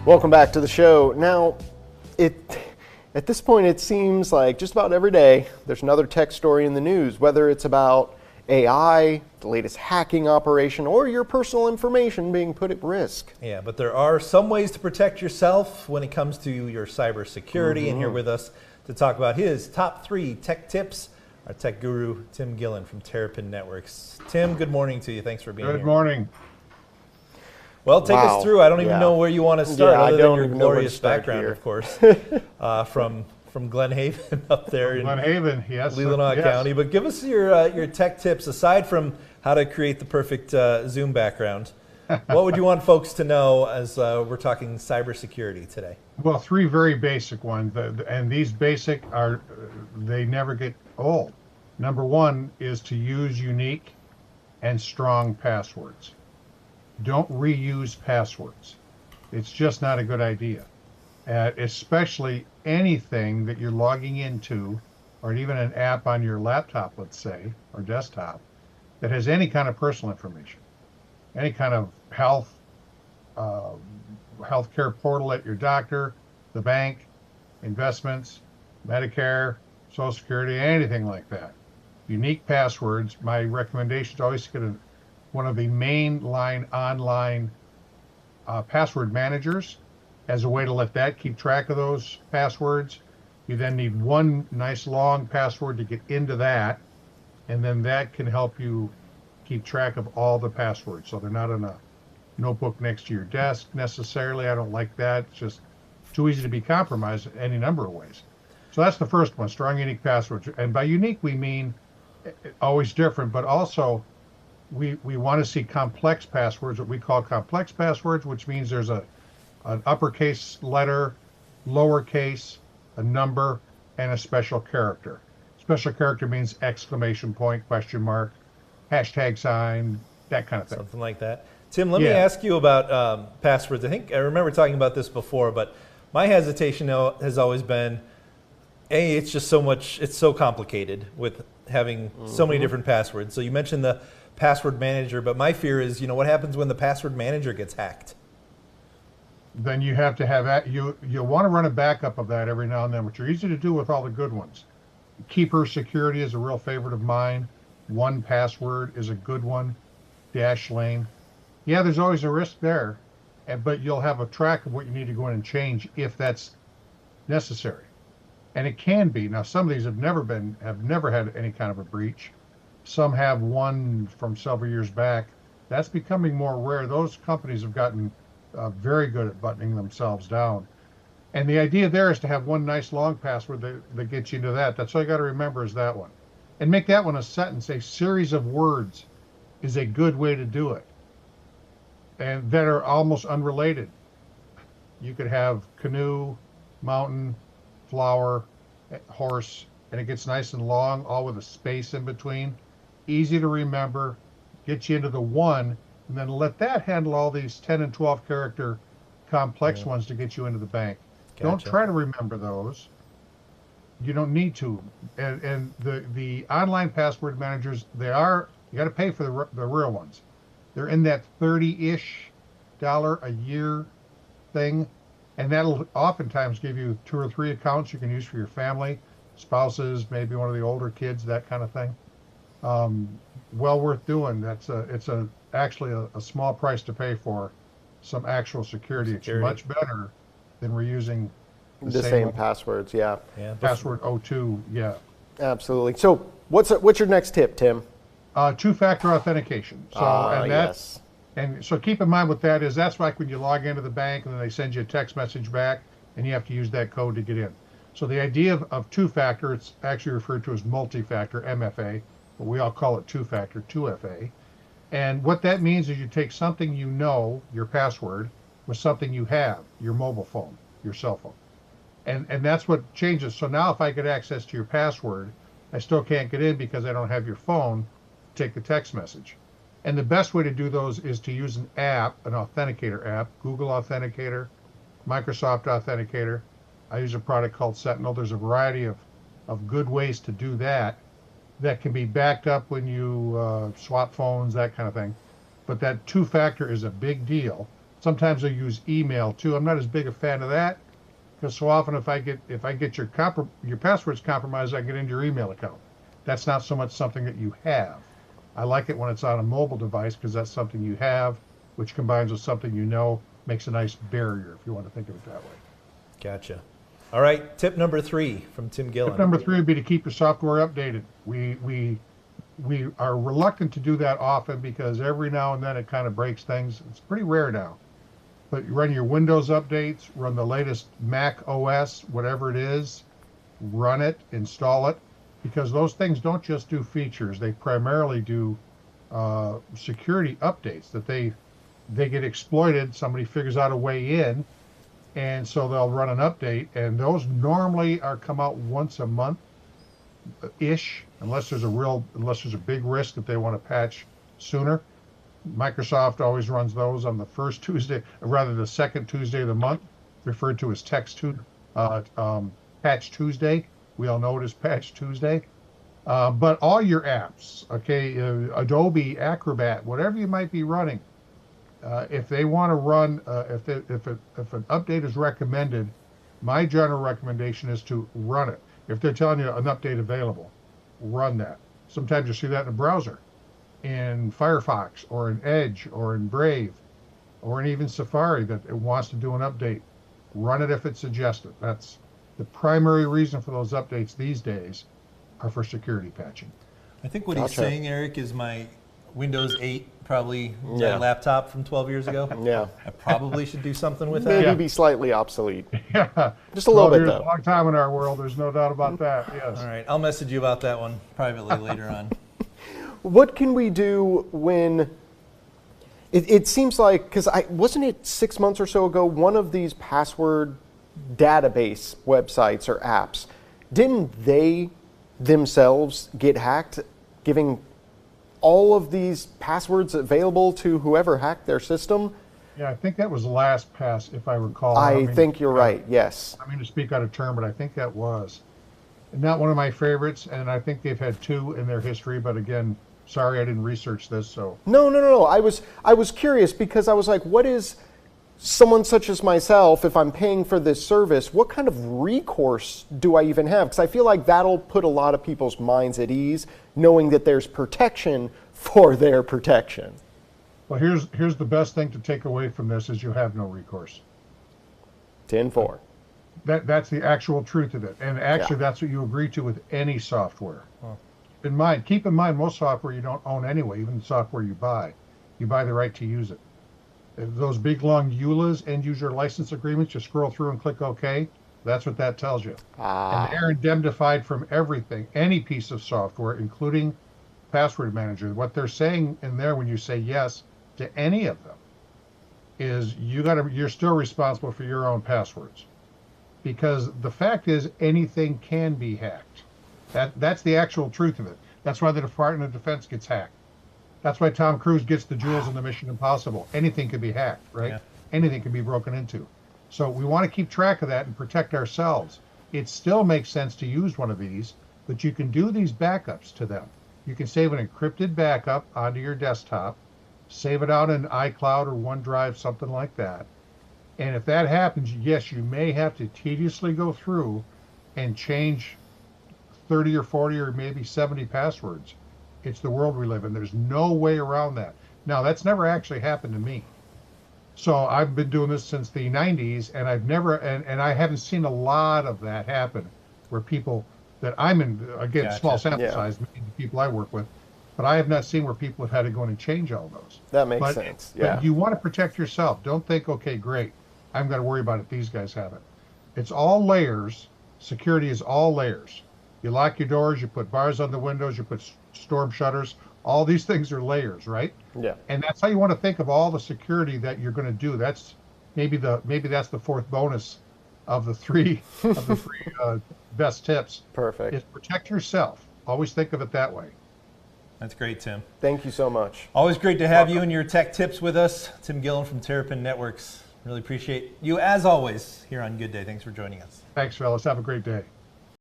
Welcome back to the show. Now, at this point, it seems like just about every day there's another tech story in the news, whether it's about AI, the latest hacking operation, or your personal information being put at risk. Yeah, but there are some ways to protect yourself when it comes to your cybersecurity. And here with us to talk about his top 3 tech tips, our tech guru, Tim Gillen from Terrapin Networks. Tim, good morning to you. Thanks for being here. Good morning. Well, take us through. I don't even know where you want to start, other than your glorious background, of course, from Glen Haven up there in Glen Haven, yes, Leelanau County. But give us your tech tips, aside from how to create the perfect Zoom background. What would you want folks to know as we're talking cybersecurity today? Well, 3 very basic ones, and these basic they never get old. Number 1 is to use unique and strong passwords. Don't reuse passwords. It's just not a good idea. Especially anything that you're logging into, or even an app on your laptop, let's say, or desktop, that has any kind of personal information, any kind of healthcare portal at your doctor, the bank, investments, Medicare, Social Security, anything like that. Unique passwords. My recommendation is always to get one of the mainline online password managers as a way to let that keep track of those passwords. You then need one nice long password to get into that, and then that can help you keep track of all the passwords. So they're not in a notebook next to your desk necessarily. I don't like that. It's just too easy to be compromised in any number of ways. So that's the first one, strong unique passwords. And by unique, we mean always different, but also we want to see complex passwords, what we call complex passwords, which means there's an uppercase letter, lowercase, a number, and a special character. Special character means exclamation point, question mark, hashtag sign, that kind of thing. Something like that. Tim, let me ask you about passwords. I remember talking about this before, but my hesitation has always been, it's just it's so complicated with having so many different passwords. So you mentioned the password manager, but my fear is, what happens when the password manager gets hacked? Then you have to have you'll want to run a backup of that every now and then, which are easy to do with all the good ones. Keeper Security is a real favorite of mine. 1Password is a good one. Dashlane. Yeah, there's always a risk there, but you'll have a track of what you need to go in and change if that's necessary. And it can be. Now, some of these have never had any kind of a breach. Some have one from several years back. That's becoming more rare. Those companies have gotten very good at buttoning themselves down. And the idea there is to have one nice long password that gets you into that. That's all you got to remember is that one. And make that one a sentence. A series of words is a good way to do it. And that are almost unrelated. You could have canoe, mountain, flower, horse, and it gets nice and long, all with a space in between. Easy to remember, get you into the one, and then let that handle all these 10 and 12 character complex ones to get you into the bank. Gotcha. Don't try to remember those. You don't need to. And the online password managers, you got to pay for the real ones. They're in that $30-ish a year thing, and that'll oftentimes give you 2 or 3 accounts you can use for your family, spouses, maybe one of the older kids, that kind of thing. Well worth doing. It's actually a small price to pay for some actual security. It's much better than reusing the same passwords. Yeah. Password 02. Yeah. Absolutely. So what's your next tip, Tim? 2-factor authentication. So yes. And so keep in mind what that is. That's like when you log into the bank and then they send you a text message back and you have to use that code to get in. So the idea of 2-factor, it's actually referred to as multi-factor, MFA, but we all call it 2-factor, 2FA. And what that means is you take something your password, with something you have, your mobile phone, your cell phone. And that's what changes. So now if I get access to your password, I still can't get in because I don't have your phone to take the text message. And the best way to do those is to use an app, an authenticator app, Google Authenticator, Microsoft Authenticator. I use a product called Sentinel. There's a variety of good ways to do that can be backed up when you swap phones, that kind of thing. But that 2-factor is a big deal. Sometimes I use email too. I'm not as big a fan of that because so often if I get your passwords compromised, I get into your email account. That's not so much something that you have. I like it when it's on a mobile device because that's something you have, which combines with something you know, makes a nice barrier if you want to think of it that way. Gotcha. All right, tip number 3 from Tim Gillen. Tip number 3 would be to keep your software updated. We are reluctant to do that often because every now and then it kind of breaks things. It's pretty rare now. But you run your Windows updates, run the latest Mac OS, whatever it is, run it, install it, because those things don't just do features. They primarily do security updates that they get exploited. Somebody figures out a way in, and so they'll run an update, and those normally come out once a month ish, unless there's a big risk that they want to patch sooner. Microsoft always runs those on the first Tuesday, rather the second Tuesday of the month, referred to as Patch Tuesday. We all know it as Patch Tuesday. But all your apps, okay, Adobe, Acrobat, whatever you might be running, if they want to run, if an update is recommended, my general recommendation is to run it. If they're telling you an update available, run that. Sometimes you see that in a browser, in Firefox or in Edge or in Brave or in even Safari that it wants to do an update. Run it if it's suggested. That's the primary reason for those updates these days are for security patching. I think what he's saying, Eric, is my Windows 8 probably that laptop from 12 years ago. Yeah. I probably should do something with Maybe that. be slightly obsolete. Yeah. Just a little bit, though. A long time in our world, there's no doubt about that, yes. All right, I'll message you about that one privately later on. What can we do when it seems like, because wasn't it 6 months or so ago, one of these password database websites or apps, didn't they themselves get hacked, giving all of these passwords available to whoever hacked their system? Yeah, I think that was LastPass, if I recall. I think you're right, yes. I mean to speak out of turn, but I think that was. Not one of my favorites, and I think they've had 2 in their history, but again, sorry I didn't research this, so. No. I was curious because I was like, what is someone such as myself, if I'm paying for this service, what kind of recourse do I even have? Because I feel like that'll put a lot of people's minds at ease, knowing that there's protection for their protection. Well, here's the best thing to take away from this is you have no recourse. 10-4. That's the actual truth of it. And actually, that's what you agree to with any software. Huh. Keep in mind, most software you don't own anyway, even the software you buy. You buy the right to use it. Those big, long EULAs, end user license agreements, you scroll through and click OK. That's what that tells you. And they're indemnified from everything, any piece of software, including password manager. What they're saying in there when you say yes to any of them is you're still responsible for your own passwords. Because the fact is anything can be hacked. That's the actual truth of it. That's why the Department of Defense gets hacked. That's why Tom Cruise gets the jewels in the Mission Impossible. Anything can be hacked, right? Yeah. Anything can be broken into. So we want to keep track of that and protect ourselves. It still makes sense to use one of these, but you can do these backups to them. You can save an encrypted backup onto your desktop, save it out in iCloud or OneDrive, something like that. And if that happens, yes, you may have to tediously go through and change 30 or 40 or maybe 70 passwords. It's the world we live in. There's no way around that. Now, that's never actually happened to me. So I've been doing this since the 90s, and I've never, and I haven't seen a lot of that happen where people that I'm in, again, small sample size, the people I work with, but I have not seen where people have had to go in and change all those. That makes sense, yeah. But you want to protect yourself. Don't think, okay, great, I'm going to worry about it. These guys have it. It's all layers. Security is all layers. You lock your doors, you put bars on the windows, you put storm shutters. All these things are layers, right? Yeah. And that's how you want to think of all the security that you're going to do. That's maybe that's the fourth bonus of the three best tips. Perfect. Is protect yourself. Always think of it that way. That's great, Tim. Thank you so much. Always great to have you and your tech tips with us. Tim Gillen from Terrapin Networks. Really appreciate you, as always, here on Good Day. Thanks for joining us. Thanks, fellas. Have a great day.